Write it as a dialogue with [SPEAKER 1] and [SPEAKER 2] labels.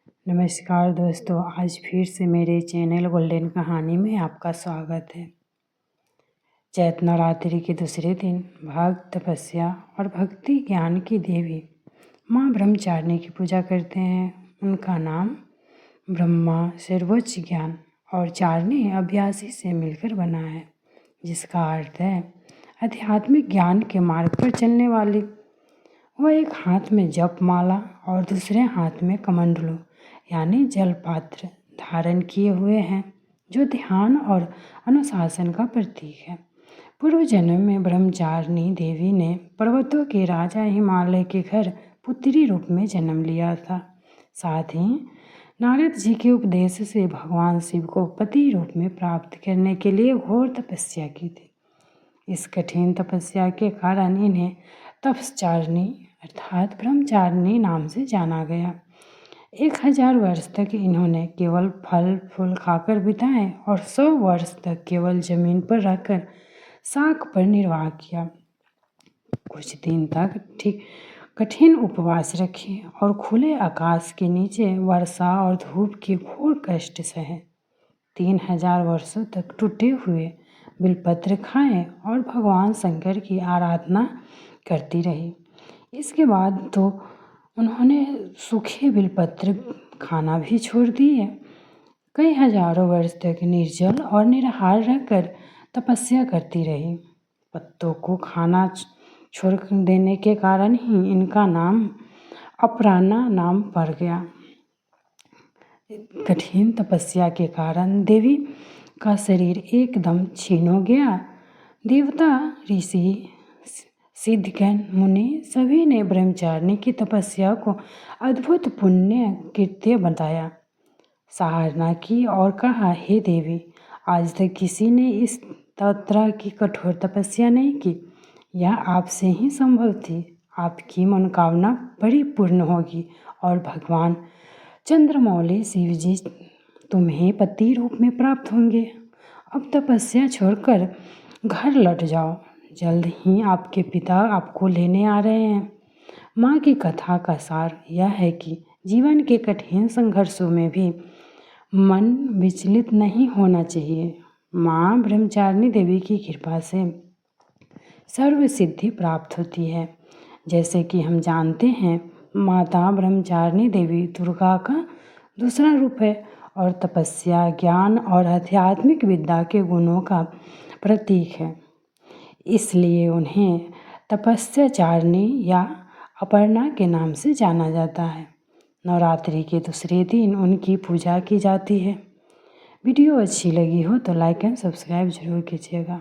[SPEAKER 1] नमस्कार दोस्तों, आज फिर से मेरे चैनल गोल्डन कहानी में आपका स्वागत है। चैत नवरात्रि के दूसरे दिन भक्त तपस्या और भक्ति ज्ञान की देवी माँ ब्रह्मचारिणी की पूजा करते हैं। उनका नाम ब्रह्मा सर्वोच्च ज्ञान और चारिणी अभ्यासी से मिलकर बना है, जिसका अर्थ है आध्यात्मिक ज्ञान के मार्ग पर चलने वाली। वह एक हाथ में जप माला और दूसरे हाथ में कमंडलू यानी जलपात्र धारण किए हुए हैं, जो ध्यान और अनुशासन का प्रतीक है। पूर्व जन्म में ब्रह्मचारिणी देवी ने पर्वतों के राजा हिमालय के घर पुत्री रूप में जन्म लिया था। साथ ही नारद जी के उपदेश से भगवान शिव को पति रूप में प्राप्त करने के लिए घोर तपस्या की थी। इस कठिन तपस्या के कारण इन्हें तपश्चारिणी अर्थात ब्रह्मचारिणी नाम से जाना गया। 1000 वर्ष तक इन्होंने केवल फल फूल खाकर बिताए और 100 वर्ष तक केवल जमीन पर रहकर शाक पर निर्वाह किया। कुछ दिन तक ठीक कठिन उपवास रखे और खुले आकाश के नीचे वर्षा और धूप के घोर कष्ट सहे। 3000 वर्षों तक टूटे हुए बिलपत्र खाएं और भगवान शंकर की आराधना करती रही। इसके बाद तो उन्होंने सूखे बिलपत्र खाना भी छोड़ दिए। कई हजारों वर्ष तक निर्जल और निराहार रहकर तपस्या करती रही। पत्तों को खाना छोड़ देने के कारण ही इनका नाम अपराना नाम पड़ गया। कठिन तपस्या के कारण देवी का शरीर एकदम क्षीण हो गया। देवता, ऋषि, सिद्धगण, मुनि सभी ने ब्रह्मचारिणी की तपस्या को अद्भुत पुण्य कृत्य बताया, सराहना की और कहा, हे देवी, आज तक किसी ने इस तरह की कठोर तपस्या नहीं की। यह आपसे ही संभव थी। आपकी मनोकामना बड़ी पूर्ण होगी और भगवान चंद्रमौली शिव जी तुम्हें पति रूप में प्राप्त होंगे। अब तपस्या छोड़कर घर लौट जाओ, जल्द ही आपके पिता आपको लेने आ रहे हैं। माँ की कथा का सार यह है कि जीवन के कठिन संघर्षों में भी मन विचलित नहीं होना चाहिए। माँ ब्रह्मचारिणी देवी की कृपा से सर्व सिद्धि प्राप्त होती है। जैसे कि हम जानते हैं, माता ब्रह्मचारिणी देवी दुर्गा का दूसरा रूप है और तपस्या, ज्ञान और आध्यात्मिक विद्या के गुणों का प्रतीक है। इसलिए उन्हें तपस्याचारिणी या अपर्णा के नाम से जाना जाता है। नवरात्रि के दूसरे दिन उनकी पूजा की जाती है। वीडियो अच्छी लगी हो तो लाइक एंड सब्सक्राइब जरूर कीजिएगा।